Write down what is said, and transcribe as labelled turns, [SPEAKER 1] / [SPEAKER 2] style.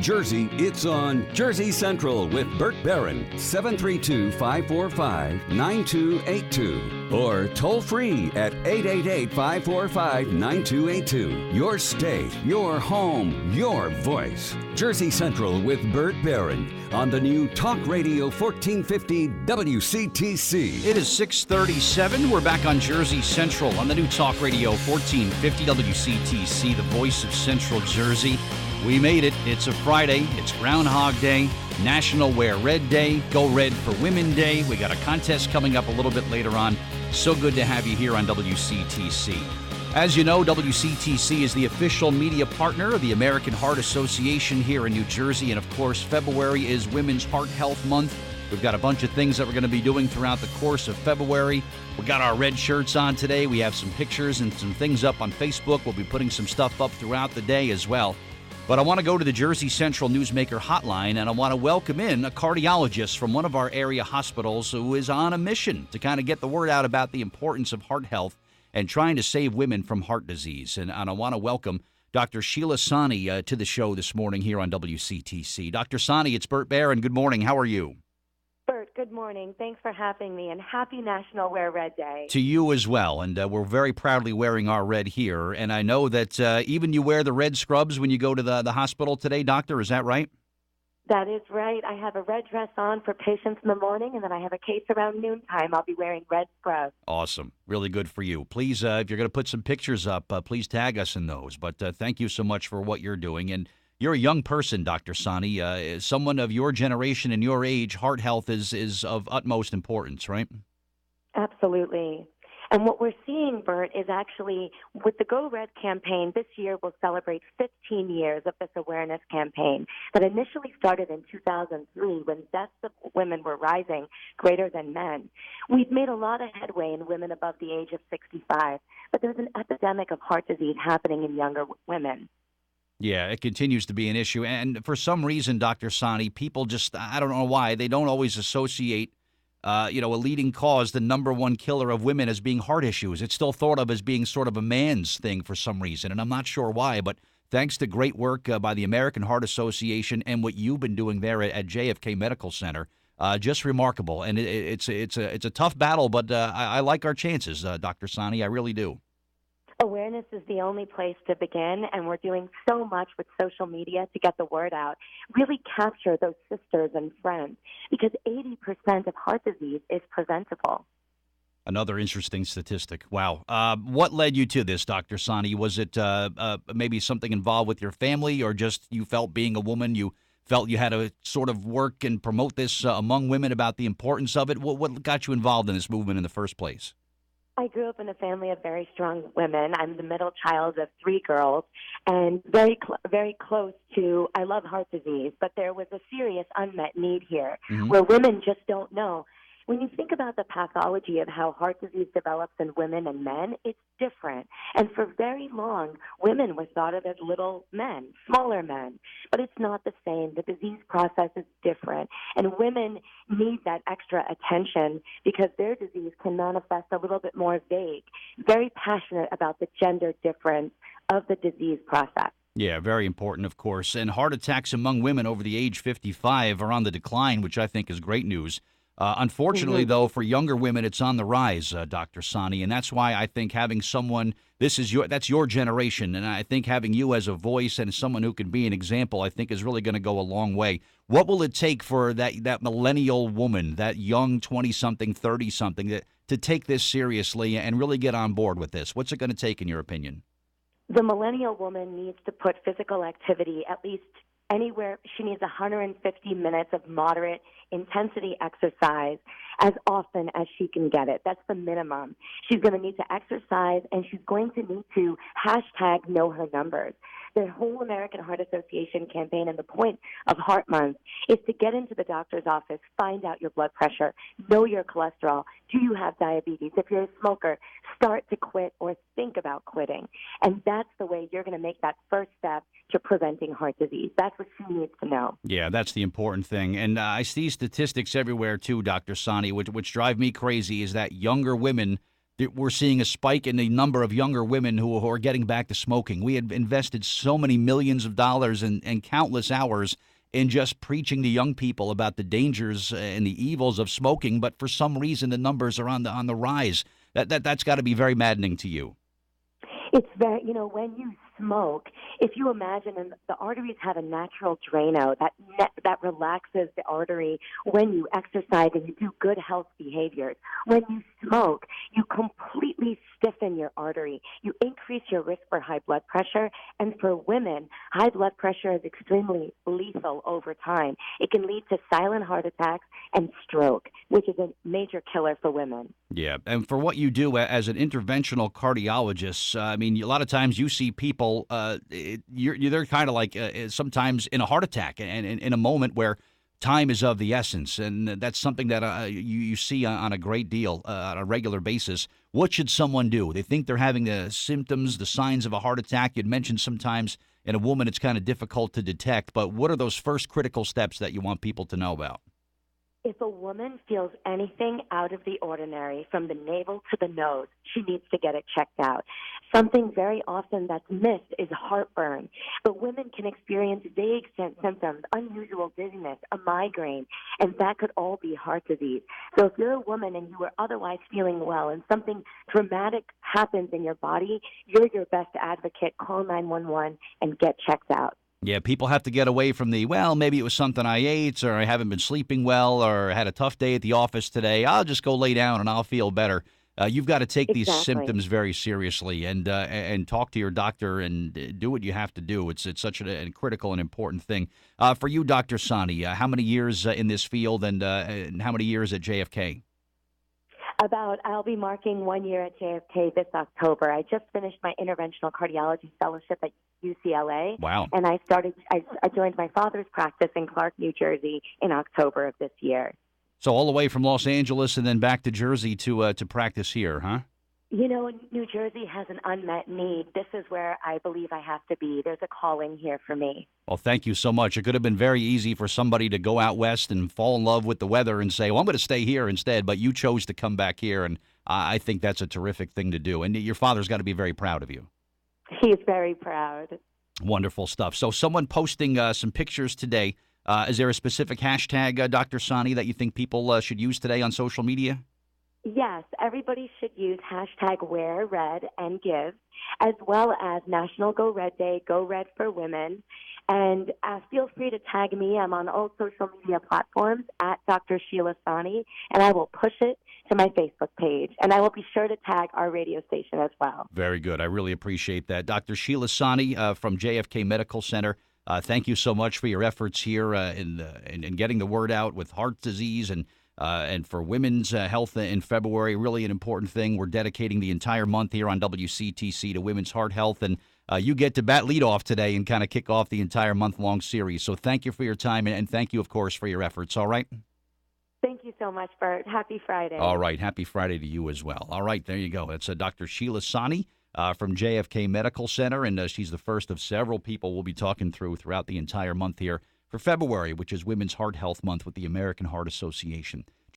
[SPEAKER 1] Jersey, it's on Jersey Central with Bert Barron, 732-545-9282. Or toll free at 888-545-9282. Your state, your home, your voice. Jersey Central with Bert Barron on the new Talk Radio 1450 WCTC.
[SPEAKER 2] It is 6:37. We're back on Jersey Central on the new Talk Radio 1450 WCTC, the voice of Central Jersey. We made it. It's a Friday. It's Groundhog Day, National Wear Red Day, Go Red for Women Day. We got a contest coming up a little bit later on. So good to have you here on WCTC. As you know, WCTC is the official media partner of the American Heart Association here in New Jersey. And of course, February is Women's Heart Health Month. We've got a bunch of things that we're going to be doing throughout the course of February. We got our red shirts on today. We have some pictures and some things up on Facebook. We'll be putting some stuff up throughout the day as well. But I want to go to the Jersey Central Newsmaker hotline, and I want to welcome in a cardiologist from one of our area hospitals who is on a mission to kind of get the word out about the importance of heart health and trying to save women from heart disease. And I want to welcome Dr. Sheila Shahni to the show this morning here on WCTC. Dr. Shahni, it's Bert Barron. Good morning. How are you?
[SPEAKER 3] Bert, good morning. Thanks for having me, and happy National Wear Red Day.
[SPEAKER 2] To you as well, and we're very proudly wearing our red here. And I know that even you wear the red scrubs when you go to the hospital today, doctor. Is that right?
[SPEAKER 3] That is right. I have a red dress on for patients in the morning, and then I have a case around noontime. I'll be wearing red scrubs.
[SPEAKER 2] Awesome. Really good for you. Please, if you're going to put some pictures up, please tag us in those. But thank you so much for what you're doing. And you're a young person, Dr. Shahni. Someone of your generation and your age, heart health is of utmost importance, right?
[SPEAKER 3] Absolutely. And what we're seeing, Bert, is actually with the Go Red campaign, this year we'll celebrate 15 years of this awareness campaign that initially started in 2003 when deaths of women were rising greater than men. We've made a lot of headway in women above the age of 65, but there's an epidemic of heart disease happening in younger women.
[SPEAKER 2] Yeah, it continues to be an issue. And for some reason, Dr. Shahni, people just, I don't know why, they don't always associate, a leading cause, the number one killer of women, as being heart issues. It's still thought of as being sort of a man's thing for some reason, and I'm not sure why. But thanks to great work by the American Heart Association and what you've been doing there at JFK Medical Center, just remarkable. And it's a tough battle, but I like our chances, Dr. Shahni. I really do.
[SPEAKER 3] Awareness is the only place to begin, and we're doing so much with social media to get the word out. Really capture those sisters and friends, because 80% of heart disease is preventable.
[SPEAKER 2] Another interesting statistic. Wow. What led you to this, Dr. Shahni? Was it maybe something involved with your family, or just you felt, being a woman, you felt you had to sort of work and promote this among women about the importance of it? What got you involved in this movement in the first place?
[SPEAKER 3] I grew up in a family of very strong women. I'm the middle child of 3 girls, and very close to, I love heart disease, but there was a serious unmet need here where women just don't know. When you think about the pathology of how heart disease develops in women and men, it's different. And for very long, women were thought of as little men, smaller men. But it's not the same. The disease process is different. And women need that extra attention because their disease can manifest a little bit more vague. Very passionate about the gender difference of the disease process.
[SPEAKER 2] Yeah, very important, of course. And heart attacks among women over the age 55 are on the decline, which I think is great news. Unfortunately, though, for younger women, it's on the rise, Dr. Shahni, and that's why I think having someone, that's your generation, and I think having you as a voice and someone who can be an example, I think is really going to go a long way. What will it take for that millennial woman, that young 20-something, 30-something, to take this seriously and really get on board with this? What's it going to take, in your opinion?
[SPEAKER 3] The millennial woman needs to put physical activity at least anywhere. She needs 150 minutes of moderate intensity exercise as often as she can get it. That's the minimum. She's going to need to exercise, and she's going to need to hashtag know her numbers. The whole American Heart Association campaign and the point of Heart Month is to get into the doctor's office, find out your blood pressure, know your cholesterol. Do you have diabetes? If you're a smoker, start to quit or think about quitting. And that's the way you're going to make that first step to preventing heart disease. That's what she needs to know.
[SPEAKER 2] Yeah, that's the important thing. And I see statistics everywhere, too, Dr. Shahni, which drive me crazy, is that younger women we're seeing a spike in the number of younger women who are getting back to smoking. We had invested so many millions of dollars and countless hours in just preaching to young people about the dangers and the evils of smoking, but for some reason the numbers are on the rise. That's got to be very maddening to you.
[SPEAKER 3] It's very, when you smoke, if you imagine, and the arteries have a natural draino that relaxes the artery when you exercise and you do good health behaviors. When you smoke, you completely stiffen your artery. You increase your risk for high blood pressure. And for women, high blood pressure is extremely lethal over time. It can lead to silent heart attacks and stroke, which is a major killer for women.
[SPEAKER 2] Yeah, and for what you do as an interventional cardiologist, I mean, a lot of times you see people, they're kind of like sometimes in a heart attack and in a moment where time is of the essence, and that's something that you see on a great deal on a regular basis. What should someone do? They think they're having the symptoms, the signs of a heart attack. You'd mentioned sometimes in a woman it's kind of difficult to detect, but what are those first critical steps that you want people to know about?
[SPEAKER 3] If a woman feels anything out of the ordinary from the navel to the nose, she needs to get it checked out. Something very often that's missed is heartburn. But women can experience vague symptoms, unusual dizziness, a migraine, and that could all be heart disease. So if you're a woman and you are otherwise feeling well and something dramatic happens in your body, you're your best advocate. Call 911 and get checked out.
[SPEAKER 2] Yeah, people have to get away from maybe it was something I ate, or I haven't been sleeping well, or I had a tough day at the office today. I'll just go lay down and I'll feel better. You've got to take these symptoms very seriously and talk to your doctor and do what you have to do. It's such a critical and important thing. For you, Dr. Shahni, how many years in this field and how many years at JFK?
[SPEAKER 3] I'll be marking 1 year at JFK this October. I just finished my interventional cardiology fellowship at UCLA.
[SPEAKER 2] Wow.
[SPEAKER 3] And I joined my father's practice in Clark, New Jersey in October of this year.
[SPEAKER 2] So all the way from Los Angeles and then back to Jersey to practice here, huh?
[SPEAKER 3] New Jersey has an unmet need. This is where I believe I have to be. There's a calling here for me.
[SPEAKER 2] Well, thank you so much. It could have been very easy for somebody to go out west and fall in love with the weather and say, well, I'm going to stay here instead. But you chose to come back here, and I think that's a terrific thing to do. And your father's got to be very proud of you.
[SPEAKER 3] He's very proud.
[SPEAKER 2] Wonderful stuff. So someone posting some pictures today. Is there a specific hashtag, Dr. Shahni, that you think people should use today on social media?
[SPEAKER 3] Yes, everybody should use hashtag Wear Red and Give, as well as National Go Red Day, Go Red for Women. And feel free to tag me. I'm on all social media platforms at Dr. Sheila Shahni, and I will push it to my Facebook page. And I will be sure to tag our radio station as well.
[SPEAKER 2] Very good. I really appreciate that. Dr. Sheila Shahni from JFK Medical Center, thank you so much for your efforts here in getting the word out with heart disease and for women's health in February. Really an important thing. We're dedicating the entire month here on WCTC to women's heart health, and you get to bat leadoff today and kind of kick off the entire month-long series. So thank you for your time, and thank you, of course, for your efforts. All right?
[SPEAKER 3] Thank you so much, Bert. Happy Friday.
[SPEAKER 2] All right. Happy Friday to you as well. All right. There you go. That's Dr. Sheila Shahni from JFK Medical Center, and she's the first of several people we'll be talking throughout the entire month here for February, which is Women's Heart Health Month with the American Heart Association.